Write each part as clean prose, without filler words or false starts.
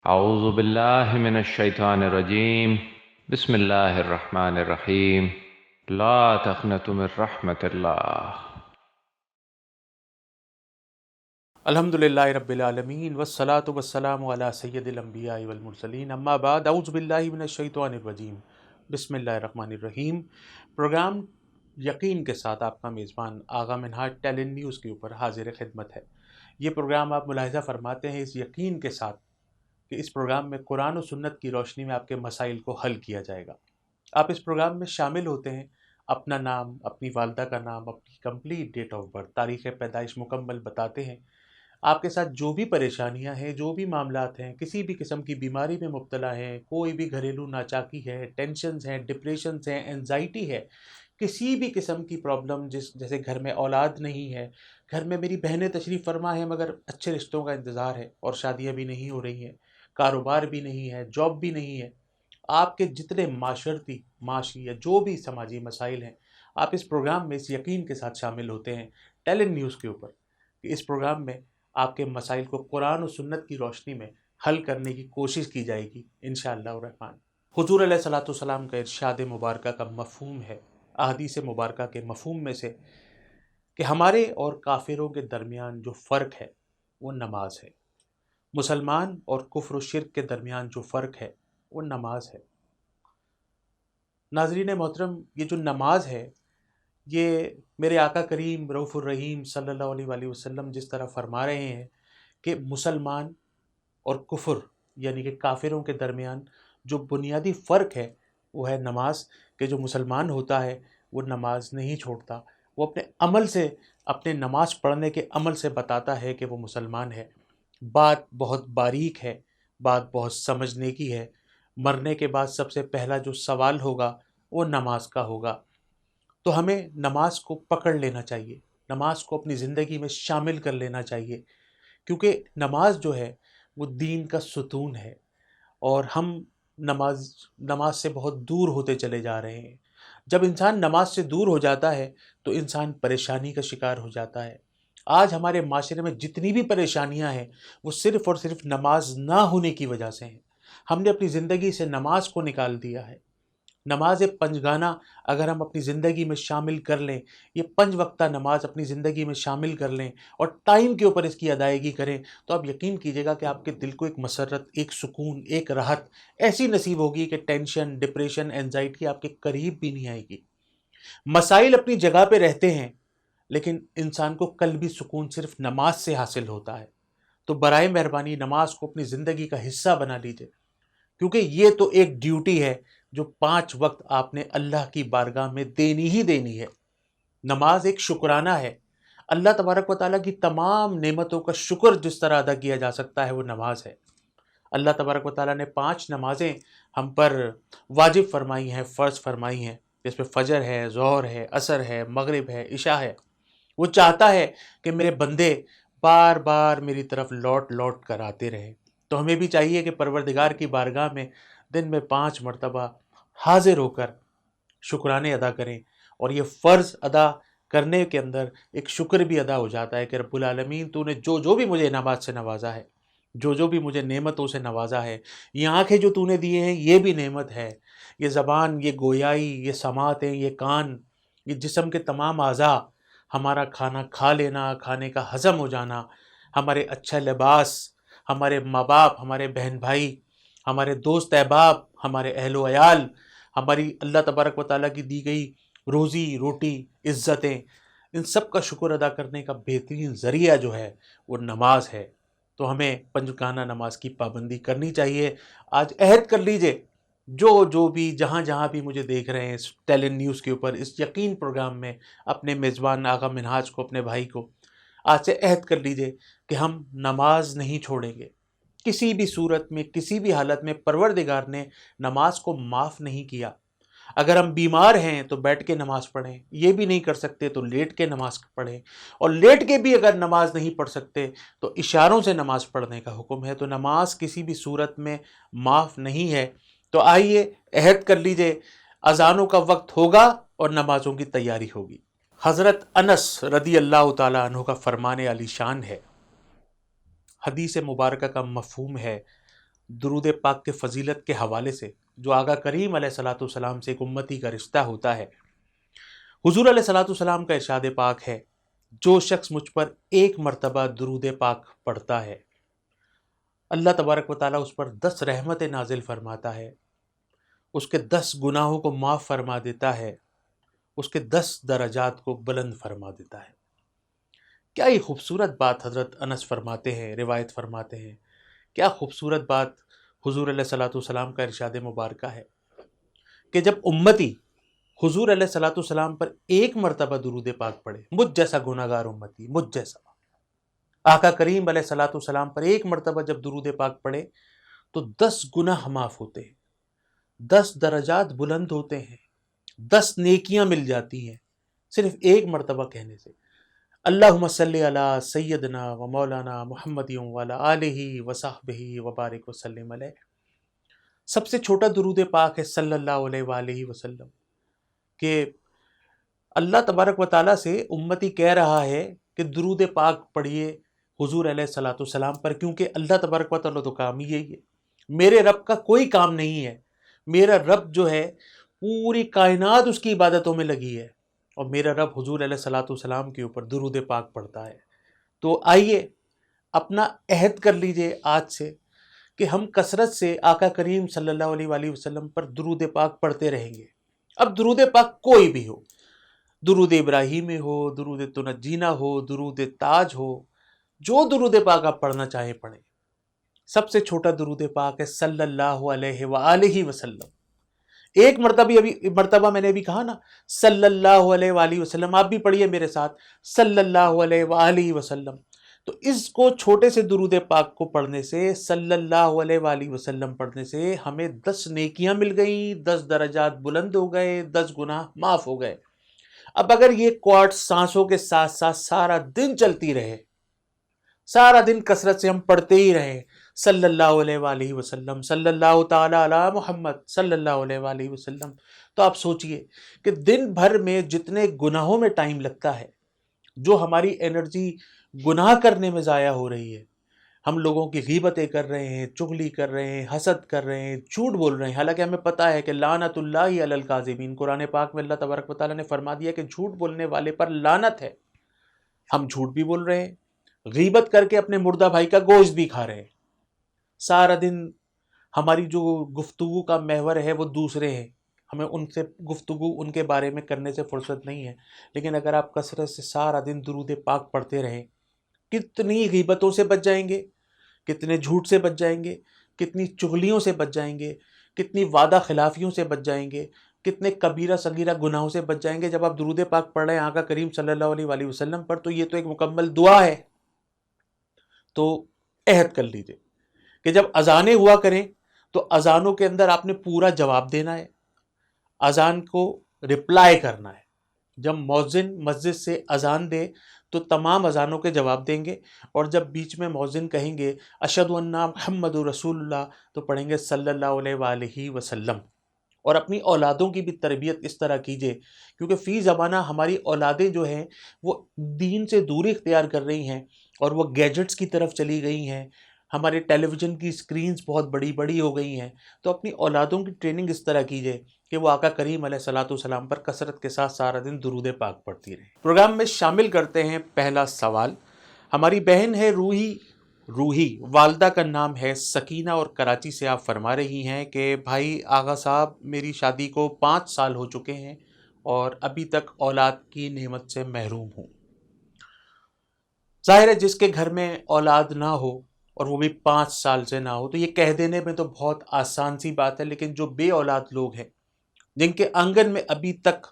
اعوذ باللہ من الشیطان الرجیم بسم اللہ الرحمن الرحیم لا تقنطوا من رحمت اللہ۔ الحمد للہ رب العالمین والصلاة والسلام علی سید الانبیاء والمرسلین، اما بعد، اعوذ باللہ من الشیطان الرجیم، بسم اللہ الرحمن الرحیم۔ پروگرام یقین کے ساتھ آپ کا میزبان آغا منہاج ٹیلنٹ نیوز کے اوپر حاضر خدمت ہے۔ یہ پروگرام آپ ملاحظہ فرماتے ہیں اس یقین کے ساتھ کہ اس پروگرام میں قرآن و سنت کی روشنی میں آپ کے مسائل کو حل کیا جائے گا۔ آپ اس پروگرام میں شامل ہوتے ہیں، اپنا نام، اپنی والدہ کا نام، اپنی کمپلیٹ ڈیٹ آف برتھ، تاریخ پیدائش مکمل بتاتے ہیں۔ آپ کے ساتھ جو بھی پریشانیاں ہیں، جو بھی معاملات ہیں، کسی بھی قسم کی بیماری میں مبتلا ہیں، کوئی بھی گھریلو ناچاکی ہے، ٹینشنز ہیں، ڈپریشنز ہیں، انزائٹی ہے، کسی بھی قسم کی پرابلم، جیسے گھر میں اولاد نہیں ہے، گھر میں میری بہنیں تشریف فرما ہیں مگر اچھے رشتوں کا انتظار ہے اور شادیاں بھی نہیں ہو رہی ہیں، کاروبار بھی نہیں ہے، جاب بھی نہیں ہے، آپ کے جتنے معاشرتی، معاشی یا جو بھی سماجی مسائل ہیں، آپ اس پروگرام میں اس یقین کے ساتھ شامل ہوتے ہیں ٹیلنٹ نیوز کے اوپر کہ اس پروگرام میں آپ کے مسائل کو قرآن و سنت کی روشنی میں حل کرنے کی کوشش کی جائے گی انشاءاللہ الرحمن۔ حضور علیہ الصلوۃ والسلام کا ارشاد مبارکہ کا مفہوم ہے، احادیث مبارکہ کے مفہوم میں سے، کہ ہمارے اور کافروں کے درمیان جو فرق ہے وہ نماز ہے، مسلمان اور کفر و شرک کے درمیان جو فرق ہے وہ نماز ہے۔ ناظرین محترم، یہ جو نماز ہے، یہ میرے آقا کریم رؤوف الرحیم صلی اللہ علیہ وآلہ وسلم جس طرح فرما رہے ہیں کہ مسلمان اور کفر یعنی کہ کافروں کے درمیان جو بنیادی فرق ہے وہ ہے نماز، کہ جو مسلمان ہوتا ہے وہ نماز نہیں چھوڑتا، وہ اپنے عمل سے، اپنے نماز پڑھنے کے عمل سے بتاتا ہے کہ وہ مسلمان ہے۔ بات بہت باریک ہے، بات بہت سمجھنے کی ہے۔ مرنے کے بعد سب سے پہلا جو سوال ہوگا وہ نماز کا ہوگا، تو ہمیں نماز کو پکڑ لینا چاہیے، نماز کو اپنی زندگی میں شامل کر لینا چاہیے، کیونکہ نماز جو ہے وہ دین کا ستون ہے، اور ہم نماز سے بہت دور ہوتے چلے جا رہے ہیں۔ جب انسان نماز سے دور ہو جاتا ہے تو انسان پریشانی کا شکار ہو جاتا ہے۔ آج ہمارے معاشرے میں جتنی بھی پریشانیاں ہیں وہ صرف اور صرف نماز نہ ہونے کی وجہ سے ہیں۔ ہم نے اپنی زندگی سے نماز کو نکال دیا ہے۔ نماز پنجگانہ اگر ہم اپنی زندگی میں شامل کر لیں، یہ 5 وقتہ نماز اپنی زندگی میں شامل کر لیں اور ٹائم کے اوپر اس کی ادائیگی کریں، تو آپ یقین کیجئے گا کہ آپ کے دل کو ایک مسرت، ایک سکون، ایک راحت ایسی نصیب ہوگی کہ ٹینشن، ڈپریشن، انزائٹی آپ کے قریب بھی نہیں آئے گی۔ مسائل اپنی جگہ پہ رہتے ہیں، لیکن انسان کو قلبی سکون صرف نماز سے حاصل ہوتا ہے۔ تو برائے مہربانی نماز کو اپنی زندگی کا حصہ بنا لیجئے، کیونکہ یہ تو ایک ڈیوٹی ہے جو 5 وقت آپ نے اللہ کی بارگاہ میں دینی ہی دینی ہے۔ نماز ایک شکرانہ ہے۔ اللہ تبارک و تعالیٰ کی تمام نعمتوں کا شکر جس طرح ادا کیا جا سکتا ہے وہ نماز ہے۔ اللہ تبارک و تعالیٰ نے 5 نمازیں ہم پر واجب فرمائی ہیں، فرض فرمائی ہیں، جس میں فجر ہے، ظہر ہے، عصر ہے، مغرب ہے، عشاء ہے۔ وہ چاہتا ہے کہ میرے بندے بار بار میری طرف لوٹ لوٹ کر آتے رہیں۔ تو ہمیں بھی چاہیے کہ پروردگار کی بارگاہ میں دن میں 5 مرتبہ حاضر ہو کر شکرانے ادا کریں، اور یہ فرض ادا کرنے کے اندر ایک شکر بھی ادا ہو جاتا ہے کہ رب العالمین تو نے جو جو بھی مجھے انعامات سے نوازا ہے، جو جو بھی مجھے نعمتوں سے نوازا ہے، یہ آنکھیں جو تو نے دیے ہیں یہ بھی نعمت ہے، یہ زبان، یہ گویائی، یہ سماعتیں، یہ کان، یہ جسم کے تمام اعضاء، ہمارا کھانا کھا لینا، کھانے کا ہضم ہو جانا، ہمارے اچھا لباس، ہمارے ماں باپ، ہمارے بہن بھائی، ہمارے دوست احباب، ہمارے اہل و عیال، ہماری اللہ تبارک و تعالیٰ کی دی گئی روزی روٹی، عزتیں، ان سب کا شکر ادا کرنے کا بہترین ذریعہ جو ہے وہ نماز ہے۔ تو ہمیں پنجگانہ نماز کی پابندی کرنی چاہیے۔ آج عہد کر لیجئے، جو بھی جہاں جہاں بھی مجھے دیکھ رہے ہیں اس ٹیلنٹ نیوز کے اوپر، اس یقین پروگرام میں، اپنے میزبان آغا منہاج کو، اپنے بھائی کو آج سے عہد کر لیجئے کہ ہم نماز نہیں چھوڑیں گے۔ کسی بھی صورت میں، کسی بھی حالت میں پروردگار نے نماز کو معاف نہیں کیا۔ اگر ہم بیمار ہیں تو بیٹھ کے نماز پڑھیں، یہ بھی نہیں کر سکتے تو لیٹ کے نماز پڑھیں، اور لیٹ کے بھی اگر نماز نہیں پڑھ سکتے تو اشاروں سے نماز پڑھنے کا حکم ہے۔ تو نماز کسی بھی صورت میں معاف نہیں ہے۔ تو آئیے عہد کر لیجئے، اذانوں کا وقت ہوگا اور نمازوں کی تیاری ہوگی۔ حضرت انس رضی اللہ تعالیٰ عنہ کا فرمان علی شان ہے، حدیث مبارکہ کا مفہوم ہے، درود پاک کے فضیلت کے حوالے سے جو آقا کریم علیہ الصلوۃ والسلام سے ایک امتی کا رشتہ ہوتا ہے، حضور علیہ الصلوۃ والسلام کا ارشاد پاک ہے، جو شخص مجھ پر ایک مرتبہ درود پاک پڑھتا ہے، اللہ تبارک و تعالیٰ اس پر 10 رحمتیں نازل فرماتا ہے، اس کے 10 گناہوں کو معاف فرما دیتا ہے، اس کے 10 درجات کو بلند فرما دیتا ہے۔ کیا یہ خوبصورت بات حضرت انس فرماتے ہیں، روایت فرماتے ہیں، کیا خوبصورت بات حضور علیہ الصلوۃ والسلام کا ارشاد مبارکہ ہے کہ جب امتی حضور علیہ الصلوۃ والسلام پر ایک مرتبہ درود پاک پڑھے، مجھ جیسا گناہ گار امتی، مجھ جیسا، آقا کریم علیہ الصلوۃ والسلام پر ایک مرتبہ جب درود پاک پڑھے تو 10 گناہ معاف ہوتے ہیں، 10 درجات بلند ہوتے ہیں، 10 نیکیاں مل جاتی ہیں صرف ایک مرتبہ کہنے سے۔ اللہم صلی علی سیدنا و مولانا محمد وعلی آلہ وصحبہ وبارک وسلم علیہ۔ سب سے چھوٹا درود پاک ہے صلی اللہ علیہ وآلہ وسلم، کہ اللہ تبارک و تعالیٰ سے امتی کہہ رہا ہے کہ درود پاک پڑھیے حضور علیہ الصلوۃ والسلام پر، کیونکہ اللہ تبارک و تعالیٰ تو کام ہی یہی ہے، میرے رب کا کوئی کام نہیں ہے، میرا رب جو ہے پوری کائنات اس کی عبادتوں میں لگی ہے، اور میرا رب حضور علیہ الصلوۃ والسلام کے اوپر درود پاک پڑھتا ہے۔ تو آئیے اپنا عہد کر لیجئے آج سے کہ ہم کثرت سے آقا کریم صلی اللہ علیہ وآلہ وسلم پر درود پاک پڑھتے رہیں گے۔ اب درود پاک کوئی بھی ہو، درود ابراہیمی ہو، درود تنجینا ہو، درود تاج ہو، جو درود پاک آپ پڑھنا چاہیں پڑھیں۔ سب سے چھوٹا درود پاک ہے صلی اللہ علیہ وآلہ وسلم۔ ایک مرتبہ میں نے بھی کہا نا، صلی اللہ علیہ وآلہ وسلم، آپ بھی پڑھیے میرے ساتھ، صلی اللہ علیہ وآلہ وسلم۔ تو اس کو چھوٹے سے درود پاک کو پڑھنے سے، صلی اللہ علیہ وآلہ وسلم پڑھنے سے ہمیں 10 نیکیاں مل گئیں، 10 درجات بلند ہو گئے، 10 گناہ معاف ہو گئے۔ اب اگر یہ کوارٹ سانسوں کے ساتھ ساتھ سارا دن چلتی رہے، سارا دن کثرت سے ہم پڑھتے ہی رہیں صلی اللہ علیہ وآلہ وسلم، صلی اللہ تعالی علی محمد صلی اللہ علیہ وآلہ وسلم، تو آپ سوچئے کہ دن بھر میں جتنے گناہوں میں ٹائم لگتا ہے، جو ہماری انرجی گناہ کرنے میں ضائع ہو رہی ہے، ہم لوگوں کی غیبتیں کر رہے ہیں، چغلی کر رہے ہیں، حسد کر رہے ہیں، جھوٹ بول رہے ہیں، حالانکہ ہمیں پتہ ہے کہ لعنت اللہ علی الکاذبین، قرآن پاک میں اللہ تبارک و تعالیٰ نے فرما دیا کہ جھوٹ بولنے والے پر لعنت ہے۔ ہم جھوٹ بھی بول رہے ہیں، غیبت کر کے اپنے مردہ بھائی کا گوشت بھی کھا رہے ہیں، سارا دن ہماری جو گفتگو کا محور ہے وہ دوسرے ہیں، ہمیں ان سے گفتگو ان کے بارے میں کرنے سے فرصت نہیں ہے۔ لیکن اگر آپ کثرت سے سارا دن درود پاک پڑھتے رہیں، کتنی غیبتوں سے بچ جائیں گے، کتنے جھوٹ سے بچ جائیں گے، کتنی چغلیوں سے بچ جائیں گے، کتنی وعدہ خلافیوں سے بچ جائیں گے، کتنے کبیرہ صغیرہ گناہوں سے بچ جائیں گے جب آپ درود پاک پڑھ رہے ہیں آقا کریم صلی اللہ علیہ وآلہ وسلم پر۔ تو یہ تو ایک مکمل دعا ہے۔ تو عہد کر لیجئے کہ جب اذانیں ہوا کریں تو اذانوں کے اندر آپ نے پورا جواب دینا ہے، اذان کو رپلائی کرنا ہے۔ جب مؤذن مسجد سے اذان دے تو تمام اذانوں کے جواب دیں گے، اور جب بیچ میں مؤذن کہیں گے اشہد ان محمد رسول اللہ تو پڑھیں گے صلی اللہ علیہ وآلہ وسلم۔ اور اپنی اولادوں کی بھی تربیت اس طرح کیجئے، کیونکہ فی زمانہ ہماری اولادیں جو ہیں وہ دین سے دوری اختیار کر رہی ہیں اور وہ گیجٹس کی طرف چلی گئی ہیں، ہمارے ٹیلی ویژن کی سکرینز بہت بڑی بڑی ہو گئی ہیں۔ تو اپنی اولادوں کی ٹریننگ اس طرح کیجئے کہ وہ آقا کریم علیہ الصلوۃ والسلام پر کثرت کے ساتھ سارا دن درود پاک پڑھتی رہیں۔ پروگرام میں شامل کرتے ہیں پہلا سوال۔ ہماری بہن ہے روحی، والدہ کا نام ہے سکینہ، اور کراچی سے آپ فرما رہی ہیں کہ بھائی آغا صاحب، میری شادی کو 5 سال ہو چکے ہیں اور ابھی تک اولاد کی نعمت سے محروم ہوں۔ ظاہر ہے جس کے گھر میں اولاد نہ ہو اور وہ بھی 5 سال سے نہ ہو تو یہ کہہ دینے میں تو بہت آسان سی بات ہے، لیکن جو بے اولاد لوگ ہیں جن کے آنگن میں ابھی تک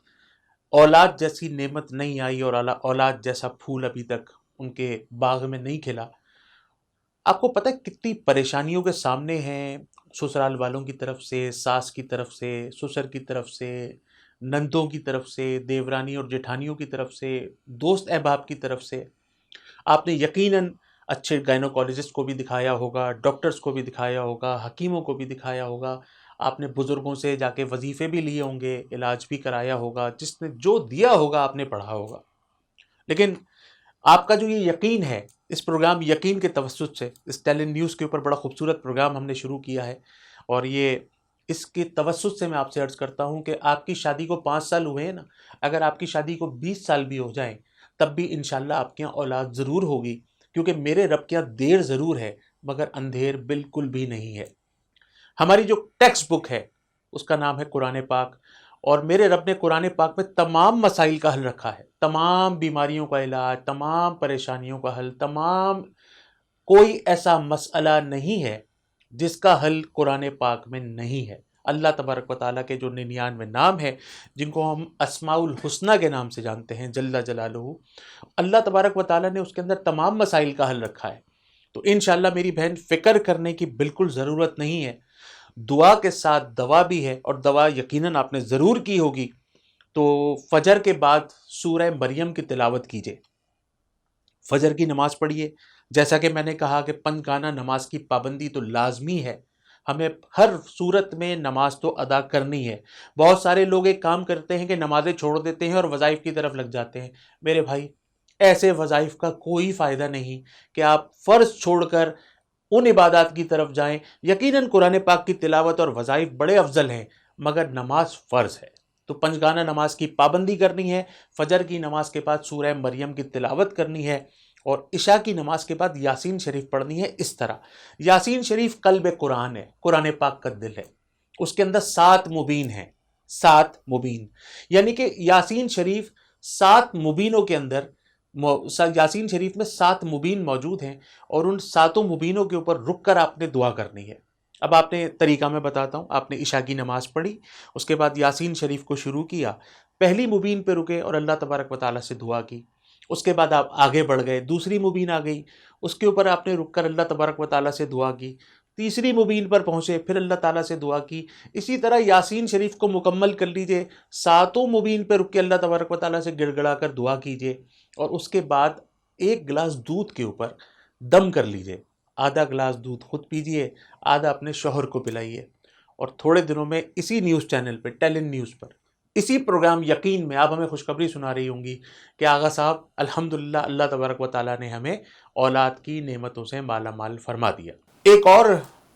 اولاد جیسی نعمت نہیں آئی اور اولاد جیسا پھول ابھی تک ان کے باغ میں نہیں کھلا، آپ کو پتہ ہے کتنی پریشانیوں کے سامنے ہیں، سسرال والوں کی طرف سے، ساس کی طرف سے، سسر کی طرف سے، نندوں کی طرف سے، دیورانی اور جٹھانیوں کی طرف سے، دوست احباب کی طرف سے۔ آپ نے یقیناً اچھے گائنوکالوجسٹ کو بھی دکھایا ہوگا، ڈاکٹرز کو بھی دکھایا ہوگا، حکیموں کو بھی دکھایا ہوگا، آپ نے بزرگوں سے جا کے وظیفے بھی لیے ہوں گے، علاج بھی کرایا ہوگا، جس نے جو دیا ہوگا آپ نے پڑھا ہوگا۔ لیکن آپ کا جو یہ یقین ہے اس پروگرام یقین کے توسط سے اس ٹیلنٹ نیوز کے اوپر بڑا خوبصورت پروگرام ہم نے شروع کیا ہے، اور یہ اس کے توسط سے میں آپ سے عرض کرتا ہوں کہ آپ کی شادی کو 5 سال ہوئے ہیں نا، اگر آپ کی شادی کو 20 سال بھی ہو جائیں تب بھی انشاءاللہ آپ کے یہاں اولاد ضرور ہوگی، کیونکہ میرے رب کے یہاں دیر ضرور ہے مگر اندھیر بالکل بھی نہیں ہے۔ ہماری جو ٹیکسٹ بک ہے اس کا نام ہے قرآن پاک، اور میرے رب نے قرآن پاک میں تمام مسائل کا حل رکھا ہے، تمام بیماریوں کا علاج، تمام پریشانیوں کا حل، تمام، کوئی ایسا مسئلہ نہیں ہے جس کا حل قرآن پاک میں نہیں ہے۔ اللہ تبارک و تعالیٰ کے جو 99 نام ہیں جن کو ہم اسماء الحسنہ کے نام سے جانتے ہیں جل جلالہ، اللہ تبارک و تعالیٰ نے اس کے اندر تمام مسائل کا حل رکھا ہے۔ تو انشاءاللہ میری بہن فکر کرنے کی بالکل ضرورت نہیں ہے، دعا کے ساتھ دوا بھی ہے، اور دوا یقیناً آپ نے ضرور کی ہوگی۔ تو فجر کے بعد سورہ مریم کی تلاوت کیجئے، فجر کی نماز پڑھیے۔ جیسا کہ میں نے کہا کہ 5 گانا نماز کی پابندی تو لازمی ہے، ہمیں ہر صورت میں نماز تو ادا کرنی ہے۔ بہت سارے لوگ ایک کام کرتے ہیں کہ نمازیں چھوڑ دیتے ہیں اور وظائف کی طرف لگ جاتے ہیں۔ میرے بھائی، ایسے وظائف کا کوئی فائدہ نہیں کہ آپ فرض چھوڑ کر ان عبادات کی طرف جائیں۔ یقیناً قرآن پاک کی تلاوت اور وظائف بڑے افضل ہیں، مگر نماز فرض ہے، تو 5 گانا نماز کی پابندی کرنی ہے، فجر کی نماز کے بعد سورہ مریم کی تلاوت کرنی ہے، اور عشاء کی نماز کے بعد یاسین شریف پڑھنی ہے۔ اس طرح یاسین شریف قلب قرآن ہے، قرآن پاک کا دل ہے، اس کے اندر 7 مبین ہیں، 7 مبین، یعنی کہ یاسین شریف 7 مبینوں کے اندر، یاسین شریف میں 7 مبین موجود ہیں، اور ان 7 مبینوں کے اوپر رک کر آپ نے دعا کرنی ہے۔ اب آپ نے طریقہ میں بتاتا ہوں، آپ نے عشاء کی نماز پڑھی، اس کے بعد یاسین شریف کو شروع کیا، پہلی مبین پہ رکے اور اللہ تبارک و تعالیٰ سے دعا کی، اس کے بعد آپ آگے بڑھ گئے، دوسری مبین آ گئی، اس کے اوپر آپ نے رک کر اللہ تبارک و تعالیٰ سے دعا کی، تیسری مبین پر پہنچے، پھر اللہ تعالیٰ سے دعا کی۔ اسی طرح یاسین شریف کو مکمل کر لیجئے، 7 مبین پہ رک کے اللہ تبارک و تعالیٰ سے گڑ گڑا کر دعا کیجئے، اور اس کے بعد 1 گلاس دودھ کے اوپر دم کر لیجئے، آدھا گلاس دودھ خود پیجئے، آدھا اپنے شوہر کو پلائیے، اور تھوڑے دنوں میں اسی نیوز چینل پہ، ٹیلنٹ نیوز پر، اسی پروگرام یقین میں آپ ہمیں خوشخبری سنا رہی ہوں گی کہ آغا صاحب الحمدللہ اللہ تبارک و تعالیٰ نے ہمیں اولاد کی نعمتوں سے مالا مال فرما دیا۔ ایک اور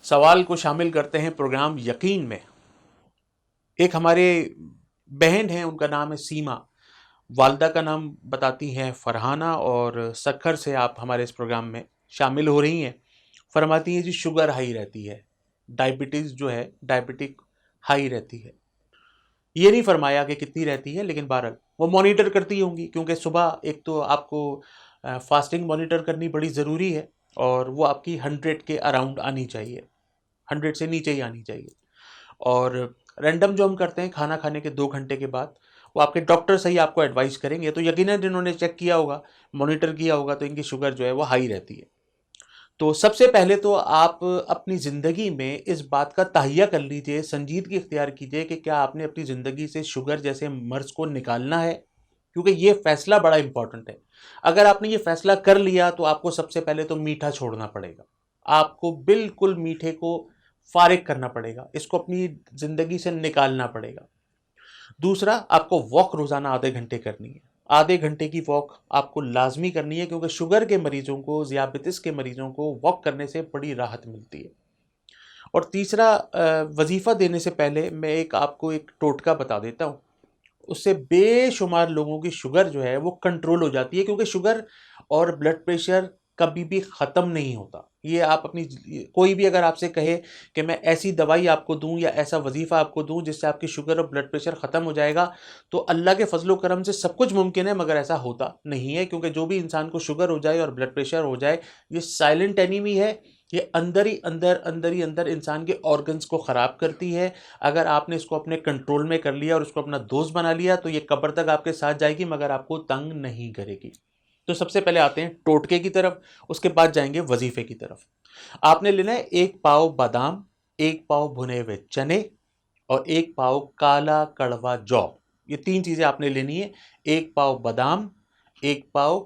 سوال کو شامل کرتے ہیں پروگرام یقین میں۔ ایک ہمارے بہن ہیں، ان کا نام ہے سیما، والدہ کا نام بتاتی ہیں فرحانہ، اور سکھر سے آپ ہمارے اس پروگرام میں شامل ہو رہی ہیں۔ فرماتی ہیں جی شوگر ہائی رہتی ہے، ڈائبٹیز جو ہے، ڈائبٹک ہائی رہتی ہے۔ یہ نہیں فرمایا کہ کتنی رہتی ہے، لیکن بہرحال وہ مانیٹر کرتی ہوں گی، کیونکہ صبح ایک تو آپ کو فاسٹنگ مانیٹر کرنی بڑی ضروری ہے، اور وہ آپ کی 100 کے اراؤنڈ آنی چاہیے، 100 سے نیچے ہی آنی چاہیے۔ اور رینڈم جو ہم کرتے ہیں کھانا کھانے کے 2 گھنٹے کے بعد، وہ آپ کے ڈاکٹر سے ہی آپ کو ایڈوائز کریں گے، تو یقیناً انہوں نے چیک کیا ہوگا، مانیٹر کیا ہوگا، تو ان کی شوگر جو ہے وہ ہائی رہتی ہے۔ تو سب سے پہلے تو آپ اپنی زندگی میں اس بات کا تہیہ کر لیجئے، سنجیدگی اختیار کیجئے کہ کیا آپ نے اپنی زندگی سے شوگر جیسے مرض کو نکالنا ہے، کیونکہ یہ فیصلہ بڑا امپورٹنٹ ہے۔ اگر آپ نے یہ فیصلہ کر لیا تو آپ کو سب سے پہلے تو میٹھا چھوڑنا پڑے گا، آپ کو بالکل میٹھے کو فارغ کرنا پڑے گا، اس کو اپنی زندگی سے نکالنا پڑے گا۔ دوسرا، آپ کو واک روزانہ آدھے گھنٹے کرنی ہے، آدھے گھنٹے کی واک آپ کو لازمی کرنی ہے، کیونکہ شوگر کے مریضوں کو، ذیابیطس کے مریضوں کو واک کرنے سے بڑی راحت ملتی ہے۔ اور تیسرا، وظیفہ دینے سے پہلے میں آپ کو ایک ٹوٹکا بتا دیتا ہوں، اس سے بے شمار لوگوں کی شوگر جو ہے وہ کنٹرول ہو جاتی ہے، کیونکہ شوگر اور بلڈ پریشر کبھی بھی ختم نہیں ہوتا۔ یہ آپ اپنی، کوئی بھی اگر آپ سے کہے کہ میں ایسی دوائی آپ کو دوں یا ایسا وظیفہ آپ کو دوں جس سے آپ کی شوگر اور بلڈ پریشر ختم ہو جائے گا، تو اللہ کے فضل و کرم سے سب کچھ ممکن ہے، مگر ایسا ہوتا نہیں ہے، کیونکہ جو بھی انسان کو شوگر ہو جائے اور بلڈ پریشر ہو جائے، یہ سائلنٹ اینیمی ہے، یہ اندر ہی اندر انسان کے آرگنز کو خراب کرتی ہے۔ اگر آپ نے اس کو اپنے کنٹرول میں کر لیا اور اس کو اپنا دوست بنا لیا تو یہ قبر تک آپ کے ساتھ جائے گی، مگر آپ کو تنگ نہیں کرے گی۔ تو سب سے پہلے آتے ہیں ٹوٹکے کی طرف، اس کے بعد جائیں گے وظیفے کی طرف۔ آپ نے لینا ہے 1 پاؤ بادام، 1 پاؤ بھنے ہوئے چنے، اور 1 پاؤ کالا کڑوا جو۔ یہ 3 چیزیں آپ نے لینی ہے، 1 پاؤ بادام، 1 پاؤ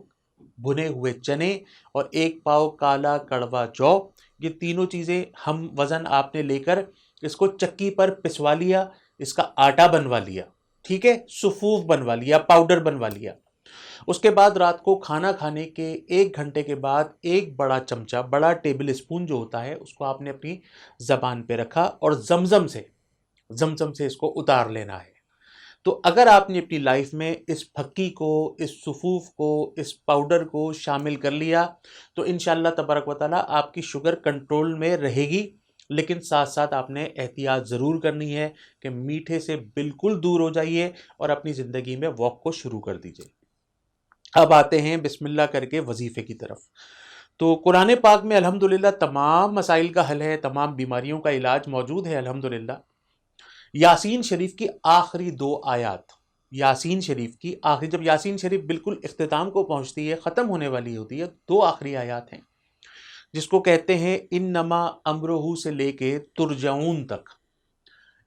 بھنے ہوئے چنے، اور 1 پاؤ کالا کڑوا جو۔ یہ تینوں چیزیں ہم وزن آپ نے لے کر اس کو چکی پر پسوا لیا، اس کا آٹا بنوا لیا، ٹھیک ہے، صفوف بنوا لیا، پاؤڈر بنوا لیا۔ اس کے بعد رات کو کھانا کھانے کے 1 گھنٹے کے بعد ایک بڑا چمچہ، بڑا ٹیبل اسپون جو ہوتا ہے، اس کو آپ نے اپنی زبان پہ رکھا اور زمزم سے اس کو اتار لینا ہے۔ تو اگر آپ نے اپنی لائف میں اس پھکی کو، اس سفوف کو، اس پاؤڈر کو شامل کر لیا تو انشاءاللہ تبارک و تعالیٰ آپ کی شوگر کنٹرول میں رہے گی، لیکن ساتھ ساتھ آپ نے احتیاط ضرور کرنی ہے کہ میٹھے سے بالکل دور ہو جائیے اور اپنی زندگی میں واک کو شروع کر دیجئے۔ اب آتے ہیں بسم اللہ کر کے وظیفے کی طرف۔ تو قرآن پاک میں الحمدللہ تمام مسائل کا حل ہے، تمام بیماریوں کا علاج موجود ہے الحمدللہ۔ یاسین شریف کی آخری 2 آیات، یاسین شریف کی آخری، جب یاسین شریف بالکل اختتام کو پہنچتی ہے، ختم ہونے والی ہوتی ہے، 2 آخری آیات ہیں جس کو کہتے ہیں انما امرہ سے لے کے ترجعون تک۔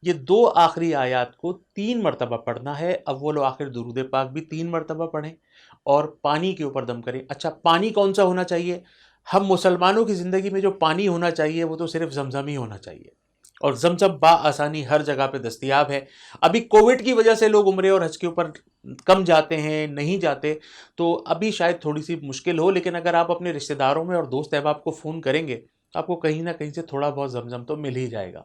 یہ 2 آخری آیات کو 3 مرتبہ پڑھنا ہے، اول و آخر درود پاک بھی 3 مرتبہ پڑھیں اور پانی کے اوپر دم کریں۔ اچھا، پانی کون سا ہونا چاہیے؟ ہم مسلمانوں کی زندگی میں جو پانی ہونا چاہیے وہ تو صرف زمزم ہی ہونا چاہیے، اور زمزم بآسانی ہر جگہ پہ دستیاب ہے۔ ابھی کووڈ کی وجہ سے لوگ عمرے اور حج کے اوپر کم جاتے ہیں، نہیں جاتے، تو ابھی شاید تھوڑی سی مشکل ہو، لیکن اگر آپ اپنے رشتہ داروں میں اور دوست احباب کو فون کریں گے تو آپ کو کہیں نہ کہیں سے تھوڑا بہت زمزم تو مل ہی جائے گا۔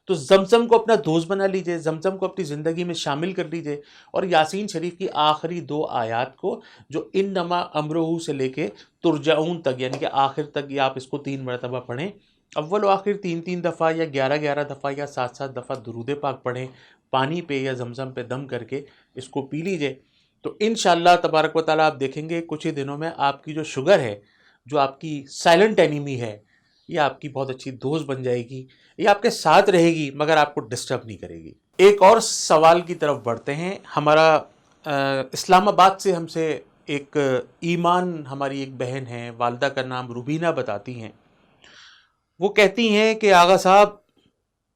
تو زمزم کو اپنا دوست بنا لیجئے، زمزم کو اپنی زندگی میں شامل کر لیجئے، اور یاسین شریف کی آخری 2 آیات کو جو انما امرہ سے لے کے ترجعون تک، یعنی کہ آخر تک، یہ آپ اس کو 3 مرتبہ پڑھیں، اول و آخر 3 دفعہ یا 11 دفعہ یا 7 دفعہ درود پاک پڑھیں، پانی پہ یا زمزم پہ دم کر کے اس کو پی لیجئے۔ تو انشاءاللہ تبارک و تعالیٰ آپ دیکھیں گے کچھ ہی دنوں میں آپ کی جو شوگر ہے، جو آپ کی سائلنٹ اینیمی ہے، یہ آپ کی بہت اچھی دوست بن جائے گی، یہ آپ کے ساتھ رہے گی مگر آپ کو ڈسٹرب نہیں کرے گی۔ ایک اور سوال کی طرف بڑھتے ہیں۔ ہمارا اسلام آباد سے ہم سے ایک ایمان ہماری ایک بہن ہے، والدہ کا نام روبینہ بتاتی ہیں، وہ کہتی ہیں کہ آغا صاحب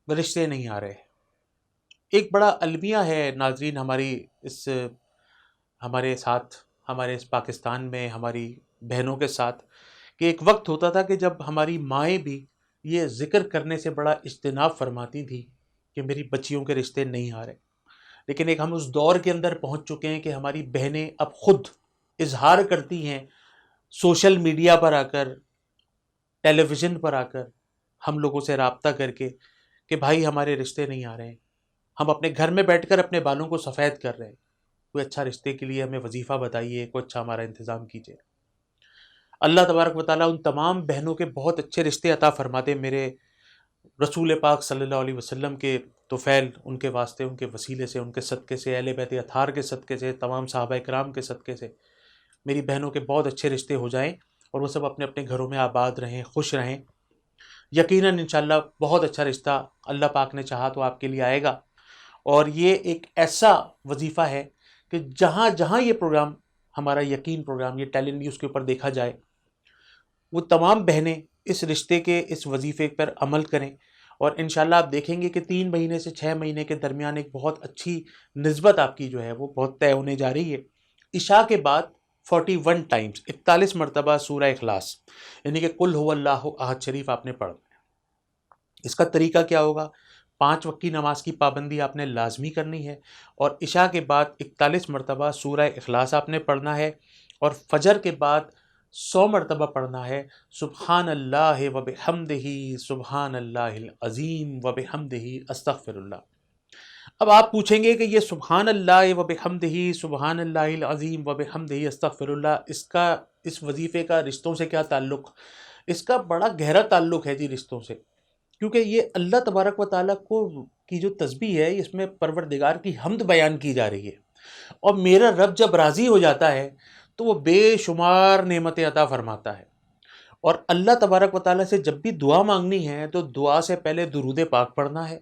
رشتے نہیں آ رہے۔ ایک بڑا المیہ ہے ناظرین ہمارے ساتھ، ہمارے اس پاکستان میں ہماری بہنوں کے ساتھ، کہ ایک وقت ہوتا تھا کہ جب ہماری مائیں بھی یہ ذکر کرنے سے بڑا اجتناب فرماتی تھی کہ میری بچیوں کے رشتے نہیں آ رہے، لیکن ایک ہم اس دور کے اندر پہنچ چکے ہیں کہ ہماری بہنیں اب خود اظہار کرتی ہیں سوشل میڈیا پر آ کر، ٹیلی ویژن پر آ کر، ہم لوگوں سے رابطہ کر کے کہ بھائی ہمارے رشتے نہیں آ رہے ہیں، ہم اپنے گھر میں بیٹھ کر اپنے بالوں کو سفید کر رہے ہیں، کوئی اچھا رشتے کے لیے ہمیں وظیفہ بتائیے، کوئی اچھا ہمارا انتظام کیجیے۔ اللہ تبارک و تعالیٰ ان تمام بہنوں کے بہت اچھے رشتے عطا فرماتے۔ میرے رسول پاک صلی اللہ علیہ وسلم کے طفیل، ان کے واسطے، ان کے وسیلے سے، ان کے صدقے سے، اہل بیت اطہار کے صدقے سے، تمام صحابہ کرام کے صدقے سے میری بہنوں کے بہت اچھے رشتے ہو جائیں اور وہ سب اپنے اپنے گھروں میں آباد رہیں، خوش رہیں۔ یقیناً انشاءاللہ بہت اچھا رشتہ اللہ پاک نے چاہا تو آپ کے لیے آئے گا، اور یہ ایک ایسا وظیفہ ہے کہ جہاں جہاں یہ پروگرام، ہمارا یقین پروگرام، یہ ٹیلنٹ نیوز کے اوپر دیکھا جائے، وہ تمام بہنیں اس رشتے کے اس وظیفے پر عمل کریں، اور انشاءاللہ آپ دیکھیں گے کہ 3 مہینے سے 6 مہینے کے درمیان ایک بہت اچھی نسبت آپ کی جو ہے وہ بہت طے ہونے جا رہی ہے۔ عشاء کے بعد 41 ٹائمز، 41 مرتبہ سورہ اخلاص، یعنی کہ قل هو اللہ احد شریف آپ نے پڑھنا ہے۔ اس کا طریقہ کیا ہوگا؟ 5 وقت کی نماز کی پابندی آپ نے لازمی کرنی ہے، اور عشاء کے بعد 41 مرتبہ سورہ اخلاص آپ نے پڑھنا ہے، اور فجر کے بعد 100 مرتبہ پڑھنا ہے سبحان اللہ و بحمدہ، سبحان اللہ العظیم و بحمدہ، استغفر اللہ۔ اب آپ پوچھیں گے کہ یہ سبحان اللہ و بحمدہ، سبحان اللہ العظیم و بحمدہ، استغفر اللہ، اس وظیفے کا رشتوں سے کیا تعلق؟ اس کا بڑا گہرا تعلق ہے جی رشتوں سے، کیونکہ یہ اللہ تبارک و تعالیٰ کی جو تسبیح ہے، اس میں پروردگار کی حمد بیان کی جا رہی ہے، اور میرا رب جب راضی ہو جاتا ہے تو وہ بے شمار نعمتیں عطا فرماتا ہے۔ اور اللہ تبارک و تعالیٰ سے جب بھی دعا مانگنی ہے تو دعا سے پہلے درود پاک پڑھنا ہے،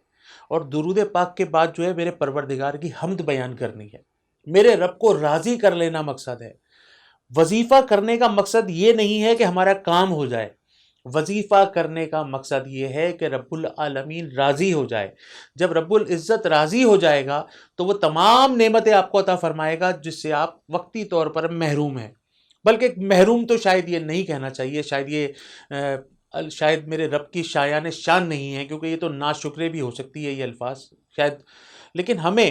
اور درود پاک کے بعد جو ہے میرے پروردگار کی حمد بیان کرنی ہے، میرے رب کو راضی کر لینا مقصد ہے۔ وظیفہ کرنے کا مقصد یہ نہیں ہے کہ ہمارا کام ہو جائے، وظیفہ کرنے کا مقصد یہ ہے کہ رب العالمین راضی ہو جائے۔ جب رب العزت راضی ہو جائے گا تو وہ تمام نعمتیں آپ کو عطا فرمائے گا جس سے آپ وقتی طور پر محروم ہیں، بلکہ محروم تو شاید یہ نہیں کہنا چاہیے، شاید میرے رب کی شایان شان نہیں ہے، کیونکہ یہ تو ناشکرے بھی ہو سکتی ہے یہ الفاظ شاید، لیکن ہمیں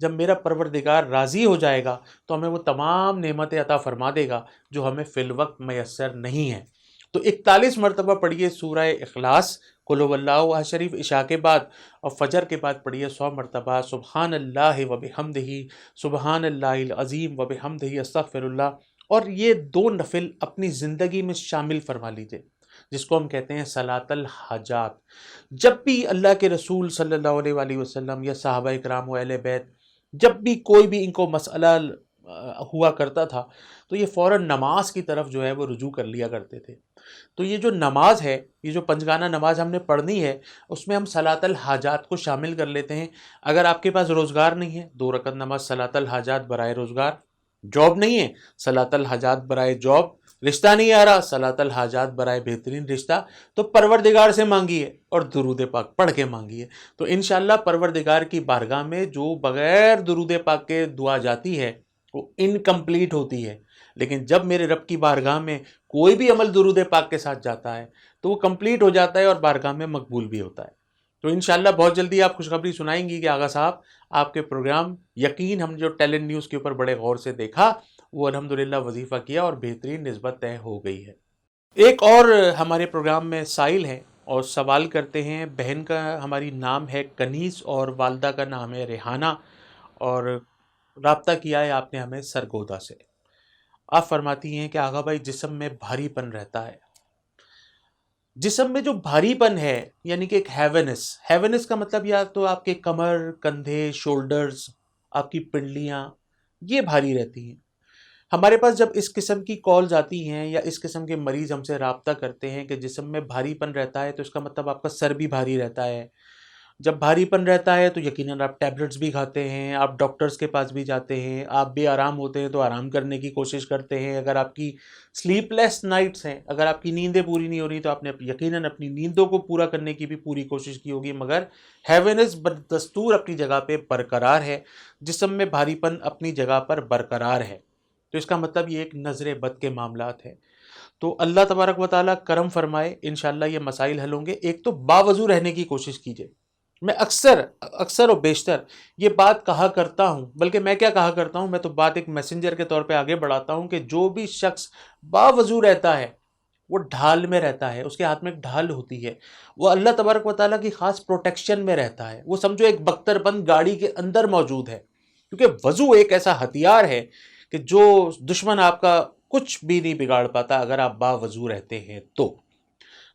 جب میرا پروردگار راضی ہو جائے گا تو ہمیں وہ تمام نعمتیں عطا فرما دے گا جو ہمیں فی الوقت میسر نہیں ہیں. تو 41 مرتبہ پڑھیے سورہ اخلاص، قل هو اللہ احد شریف عشاء کے بعد، اور فجر کے بعد پڑھیے 100 مرتبہ سبحان اللہ و بحمدہ، سبحان اللہ العظیم و بحمدہ استغفر اللہ. اور یہ 2 نفل اپنی زندگی میں شامل فرما لیجیے، جس کو ہم کہتے ہیں صلاۃ الحاجات. جب بھی اللہ کے رسول صلی اللہ علیہ وآلہ وسلم یا صحابہ کرام و اہل بیت، جب بھی کوئی بھی ان کو مسئلہ ہوا کرتا تھا تو یہ فوراً نماز کی طرف جو ہے وہ رجوع کر لیا کرتے تھے. تو یہ جو نماز ہے، یہ جو پنجگانہ نماز ہم نے پڑھنی ہے، اس میں ہم صلاۃ الحاجات کو شامل کر لیتے ہیں. اگر آپ کے پاس روزگار نہیں ہے، 2 رکعت نماز صلاۃ الحاجات برائے روزگار. جاب نہیں ہے، صلاۃ الحاجات برائے جاب. رشتہ نہیں آ رہا، صلاۃ الحاجات برائے بہترین رشتہ. تو پروردگار سے مانگیے اور درود پاک پڑھ کے مانگیے. تو انشاءاللہ پروردگار کی بارگاہ میں جو بغیر درود پاک کے دعا جاتی ہے وہ انکمپلیٹ ہوتی ہے، لیکن جب میرے رب کی بارگاہ میں کوئی بھی عمل درود پاک کے ساتھ جاتا ہے تو وہ کمپلیٹ ہو جاتا ہے اور بارگاہ میں مقبول بھی ہوتا ہے. تو انشاءاللہ بہت جلدی آپ خوشخبری سنائیں گی کہ آغا صاحب آپ کے پروگرام، یقین ہم جو ٹیلنٹ نیوز کے اوپر بڑے غور سے دیکھا، وہ الحمدللہ وظیفہ کیا اور بہترین نسبت طے ہو گئی ہے. ایک اور ہمارے پروگرام میں سائل ہیں اور سوال کرتے ہیں. بہن کا ہماری نام ہے کنیز اور والدہ کا نام ہے ریحانہ، اور رابطہ کیا ہے آپ نے ہمیں سرگودا سے. آپ فرماتی ہیں کہ آغا بھائی جسم میں بھاری پن رہتا ہے. جسم میں جو بھاری پن ہے یعنی کہ ایک ہیوینس کا مطلب یا تو آپ کے کمر، کندھے، شولڈرز، آپ کی پنڈلیاں یہ بھاری رہتی ہیں. ہمارے پاس جب اس قسم کی کالز آتی ہیں یا اس قسم کے مریض ہم سے رابطہ کرتے ہیں کہ جسم میں بھاری پن رہتا ہے، تو اس کا مطلب آپ کا سر بھی بھاری رہتا ہے. جب بھاری پن رہتا ہے تو یقیناً آپ ٹیبلٹس بھی کھاتے ہیں، آپ ڈاکٹرز کے پاس بھی جاتے ہیں، آپ بے آرام ہوتے ہیں تو آرام کرنے کی کوشش کرتے ہیں. اگر آپ کی سلیپ لیس نائٹس ہیں، اگر آپ کی نیندیں پوری نہیں ہو رہی تو آپ نے یقیناً اپنی نیندوں کو پورا کرنے کی بھی پوری کوشش کی ہوگی، مگر ہیوینس بدستور اپنی جگہ پہ برقرار ہے، جسم میں بھاری پن اپنی جگہ پر برقرار ہے. تو اس کا مطلب یہ ایک نظر بد کے معاملات ہیں. تو اللہ تبارک و تعالیٰ کرم فرمائے، انشاءاللہ یہ مسائل حل ہوں گے. ایک تو باوضو رہنے کی کوشش کیجئے. میں اکثر و بیشتر یہ بات کہا کرتا ہوں، بلکہ میں کیا کہا کرتا ہوں، میں تو بات ایک میسنجر کے طور پہ آگے بڑھاتا ہوں کہ جو بھی شخص باوضو رہتا ہے وہ ڈھال میں رہتا ہے، اس کے ہاتھ میں ایک ڈھال ہوتی ہے، وہ اللہ تبارک و تعالیٰ کی خاص پروٹیکشن میں رہتا ہے. وہ سمجھو ایک بختر بند گاڑی کے اندر موجود ہے، کیونکہ وضو ایک ایسا ہتھیار ہے کہ جو دشمن آپ کا کچھ بھی نہیں بگاڑ پاتا اگر آپ باوضو رہتے ہیں. تو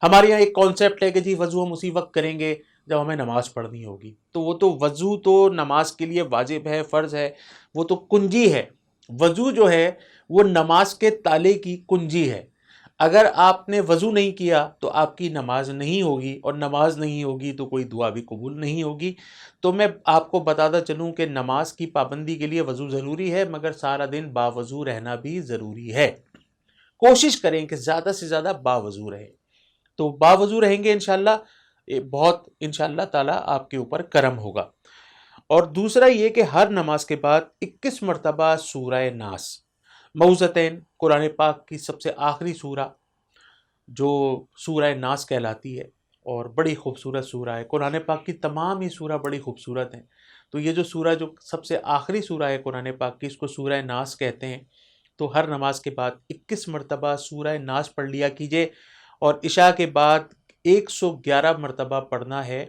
ہمارے یہاں ایک کانسیپٹ ہے کہ جی وضو ہم اسی وقت کریں گے جب ہمیں نماز پڑھنی ہوگی. تو وہ تو وضو تو نماز کے لیے واجب ہے، فرض ہے، وہ تو کنجی ہے. وضو جو ہے وہ نماز کے تالے کی کنجی ہے. اگر آپ نے وضو نہیں کیا تو آپ کی نماز نہیں ہوگی، اور نماز نہیں ہوگی تو کوئی دعا بھی قبول نہیں ہوگی. تو میں آپ کو بتاتا چلوں کہ نماز کی پابندی کے لیے وضو ضروری ہے، مگر سارا دن باوضو رہنا بھی ضروری ہے. کوشش کریں کہ زیادہ سے زیادہ باوضو رہیں. تو باوضو رہیں گے انشاءاللہ بہت انشاءاللہ تعالیٰ آپ کے اوپر کرم ہوگا. اور دوسرا یہ کہ ہر نماز کے بعد 21 مرتبہ سورہ ناس، موعظتین، قرآن پاک کی سب سے آخری سورہ جو سورہ ناس کہلاتی ہے، اور بڑی خوبصورت سورہ ہے. قرآن پاک کی تمام ہی سورہ بڑی خوبصورت ہیں. تو یہ جو سورہ جو سب سے آخری سورہ ہے قرآن پاک کی، اس کو سورہ ناس کہتے ہیں. تو ہر نماز کے بعد 21 مرتبہ سورہ ناس پڑھ لیا کیجئے، اور عشاء کے بعد 111 مرتبہ پڑھنا ہے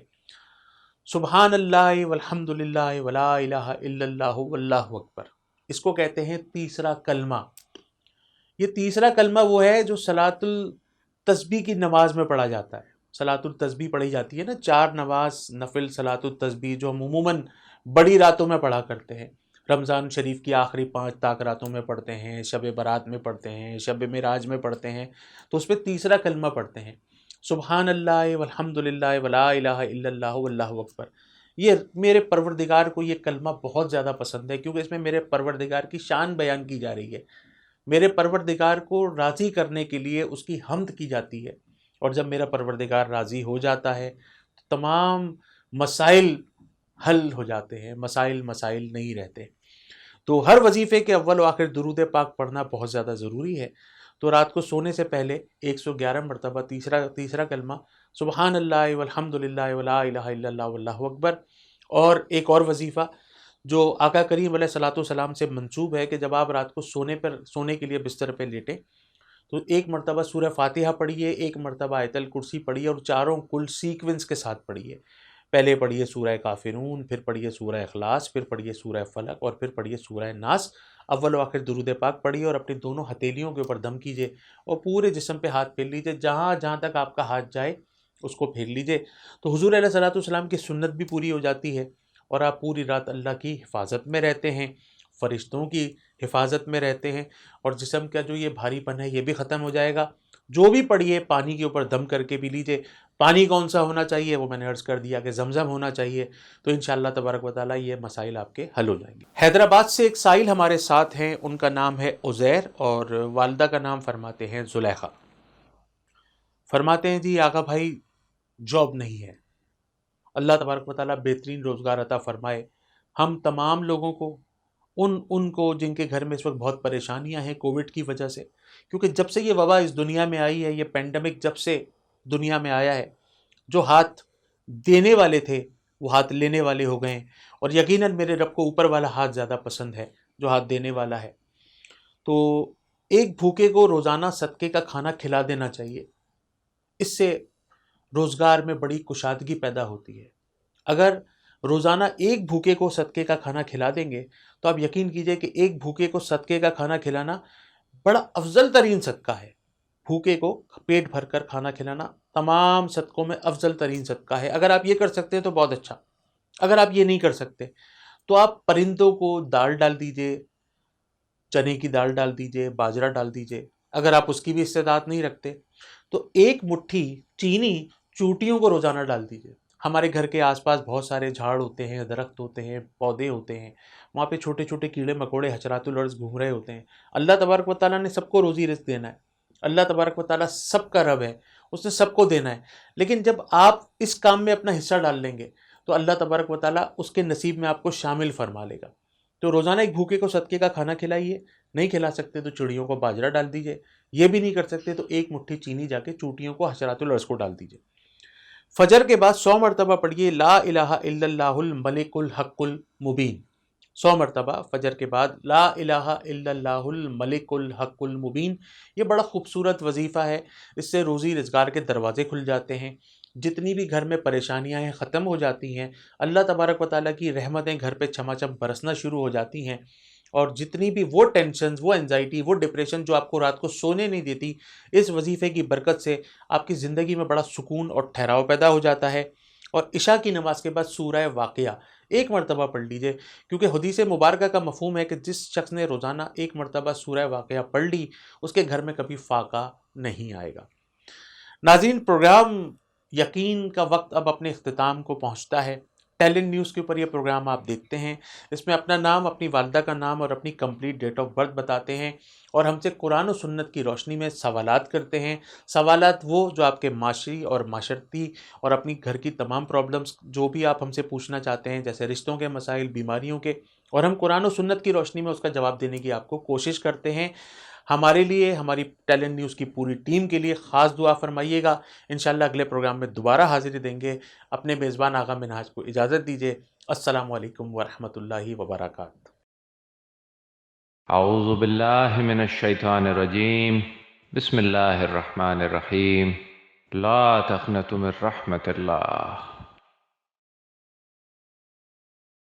سبحان اللہ والحمد للہ ولا الہ الا اللہ واللہ اکبر. اس کو کہتے ہیں تیسرا کلمہ. یہ تیسرا کلمہ وہ ہے جو صلاۃ التسبیح کی نماز میں پڑھا جاتا ہے. صلاۃ التسبیح پڑھی جاتی ہے نا، 4 نواز نفل صلاۃ التسبیح جو ہم عموماً بڑی راتوں میں پڑھا کرتے ہیں. رمضان شریف کی آخری 5 طاق راتوں میں پڑھتے ہیں، شب برات میں پڑھتے ہیں، شب معراج میں پڑھتے ہیں. تو اس پہ تیسرا کلمہ پڑھتے ہیں سبحان اللہ والحمد للہ ولا الہ الا اللہ واللہ اکبر. یہ میرے پروردگار کو یہ کلمہ بہت زیادہ پسند ہے، کیونکہ اس میں میرے پروردگار کی شان بیان کی جا رہی ہے. میرے پروردگار کو راضی کرنے کے لیے اس کی حمد کی جاتی ہے. اور جب میرا پروردگار راضی ہو جاتا ہے تو تمام مسائل حل ہو جاتے ہیں، مسائل نہیں رہتے. تو ہر وظیفے کے اول و آخر درود پاک پڑھنا بہت زیادہ ضروری ہے. تو رات کو سونے سے پہلے 111 مرتبہ تیسرا کلمہ سبحان اللہ والحمد للہ ولا الہ الا اللہ واللہ اکبر. اور ایک اور وظیفہ جو آقا کریم علیہ الصلوۃ والسلام سے منسوب ہے کہ جب آپ رات کو سونے کے لیے بستر پہ لیٹیں تو ایک مرتبہ سورہ فاتحہ پڑھیے، ایک مرتبہ آیت الکرسی پڑھیے اور چاروں کل سیکوینس کے ساتھ پڑھیے. پہلے پڑھیے سورہ کافرون، پھر پڑھیے سورہ اخلاص، پھر پڑھیے سورہ فلق اور پھر پڑھیے سورہ ناس. اول و آخر درود پاک پڑھیے اور اپنی دونوں ہتھیلیوں کے اوپر دم کیجیے اور پورے جسم پہ ہاتھ پھیر لیجیے، جہاں جہاں تک آپ کا ہاتھ جائے اس کو پھیر لیجیے. تو حضور علیہ الصلوۃ والسلام کی سنت بھی پوری ہو جاتی ہے اور آپ پوری رات اللہ کی حفاظت میں رہتے ہیں، فرشتوں کی حفاظت میں رہتے ہیں، اور جسم کا جو یہ بھاری پن ہے یہ بھی ختم ہو جائے گا. جو بھی پڑھیے پانی کے اوپر دم کر کے پی لیجیے. پانی کون سا ہونا چاہیے وہ میں نے عرض کر دیا کہ زمزم ہونا چاہیے. تو انشاءاللہ تبارک و تعالیٰ یہ مسائل آپ کے حل ہو جائیں گے. حیدرآباد سے ایک سائل ہمارے ساتھ ہیں، ان کا نام ہے عزیر اور والدہ کا نام فرماتے ہیں زلیخا. فرماتے ہیں جی آقا بھائی جاب نہیں ہے، اللہ تبارک و تعالیٰ بہترین روزگار عطا فرمائے ہم تمام لوگوں کو، ان کو جن کے گھر میں اس وقت بہت پریشانیاں ہیں کووڈ کی وجہ سے. کیونکہ جب سے یہ وبا اس دنیا میں آئی ہے، یہ پینڈمک جب سے دنیا میں آیا ہے، جو ہاتھ دینے والے تھے وہ ہاتھ لینے والے ہو گئے ہیں. اور یقیناً میرے رب کو اوپر والا ہاتھ زیادہ پسند ہے جو ہاتھ دینے والا ہے. تو ایک بھوکے کو روزانہ صدقے کا کھانا کھلا دینا چاہیے، اس سے روزگار میں بڑی کشادگی پیدا ہوتی ہے. اگر روزانہ ایک بھوکے کو صدقے کا کھانا کھلا دیں گے تو آپ یقین کیجئے کہ ایک بھوکے کو صدقے کا کھانا کھلانا بڑا افضل ترین صدقہ ہے. بھوکے کو پیٹ بھر کر کھانا کھلانا تمام صدقوں میں افضل ترین صدقہ ہے. اگر آپ یہ کر سکتے ہیں تو بہت اچھا. اگر آپ یہ نہیں کر سکتے تو آپ پرندوں کو دال ڈال دیجئے، چنے کی دال ڈال دیجئے، باجرہ ڈال دیجئے. اگر آپ اس کی بھی استطاعت نہیں رکھتے تو ایک مٹھی چینی چوٹیوں کو روزانہ ڈال دیجئے. ہمارے گھر کے آس پاس بہت سارے جھاڑ ہوتے ہیں، درخت ہوتے ہیں، پودے ہوتے ہیں، وہاں پہ چھوٹے چھوٹے کیڑے مکوڑے حشرات الارض گھوم رہے ہوتے ہیں. اللہ تبارک و تعالیٰ نے سب کو روزی رزق دینا ہے، اللہ تبارک و تعالیٰ سب کا رب ہے، اس نے سب کو دینا ہے. لیکن جب آپ اس کام میں اپنا حصہ ڈال لیں گے تو اللہ تبارک و تعالیٰ اس کے نصیب میں آپ کو شامل فرما لے گا. تو روزانہ ایک بھوکے کو صدقے کا کھانا کھلائیے. نہیں کھلا سکتے تو چڑیوں کو باجرہ ڈال دیجئے. یہ بھی نہیں کر سکتے تو ایک مٹھی چینی جا کے چوٹیوں کو حشرات الارض کو ڈال دیجئے. فجر کے بعد 100 مرتبہ پڑھیے لا الہ الا اللہ الملک الحق المبین. 100 مرتبہ فجر کے بعد لا الہ الا اللہ الملک الحق المبین. یہ بڑا خوبصورت وظیفہ ہے، اس سے روزی روزگار کے دروازے کھل جاتے ہیں، جتنی بھی گھر میں پریشانیاں ہیں ختم ہو جاتی ہیں، اللہ تبارک و تعالیٰ کی رحمتیں گھر پہ چھما چھم برسنا شروع ہو جاتی ہیں. اور جتنی بھی وہ ٹینشنز، وہ انزائٹی، وہ ڈپریشن جو آپ کو رات کو سونے نہیں دیتی، اس وظیفے کی برکت سے آپ کی زندگی میں بڑا سکون اور ٹھہراؤ پیدا ہو جاتا ہے. اور عشاء کی نماز کے بعد سورہ واقعہ ایک مرتبہ پڑھ لیجئے، کیونکہ حدیث مبارکہ کا مفہوم ہے کہ جس شخص نے روزانہ ایک مرتبہ سورہ واقعہ پڑھ لی اس کے گھر میں کبھی فاقہ نہیں آئے گا. ناظرین، پروگرام یقین کا وقت اب اپنے اختتام کو پہنچتا ہے. ٹیلنٹ نیوز کے اوپر یہ پروگرام آپ دیکھتے ہیں، اس میں اپنا نام، اپنی والدہ کا نام اور اپنی کمپلیٹ ڈیٹ آف برتھ بتاتے ہیں اور ہم سے قرآن و سنت کی روشنی میں سوالات کرتے ہیں. سوالات وہ جو آپ کے معاشری اور معاشرتی اور اپنی گھر کی تمام پرابلمز جو بھی آپ ہم سے پوچھنا چاہتے ہیں، جیسے رشتوں کے مسائل، بیماریوں کے، اور ہم قرآن و سنت کی روشنی میں اس کا جواب دینے کی آپ کو کوشش کرتے ہیں. ہمارے لیے، ہماری ٹیلنٹ نیوز کی پوری ٹیم کے لیے خاص دعا فرمائیے گا. انشاءاللہ اگلے پروگرام میں دوبارہ حاضری دیں گے. اپنے میزبان آغا منہاج کو اجازت دیجیے. السلام علیکم ورحمۃ اللہ وبرکاتہ. اعوذ باللہ من الشیطان الرجیم. بسم اللہ الرحمن الرحیم. لا تقنطوا من رحمت اللہ.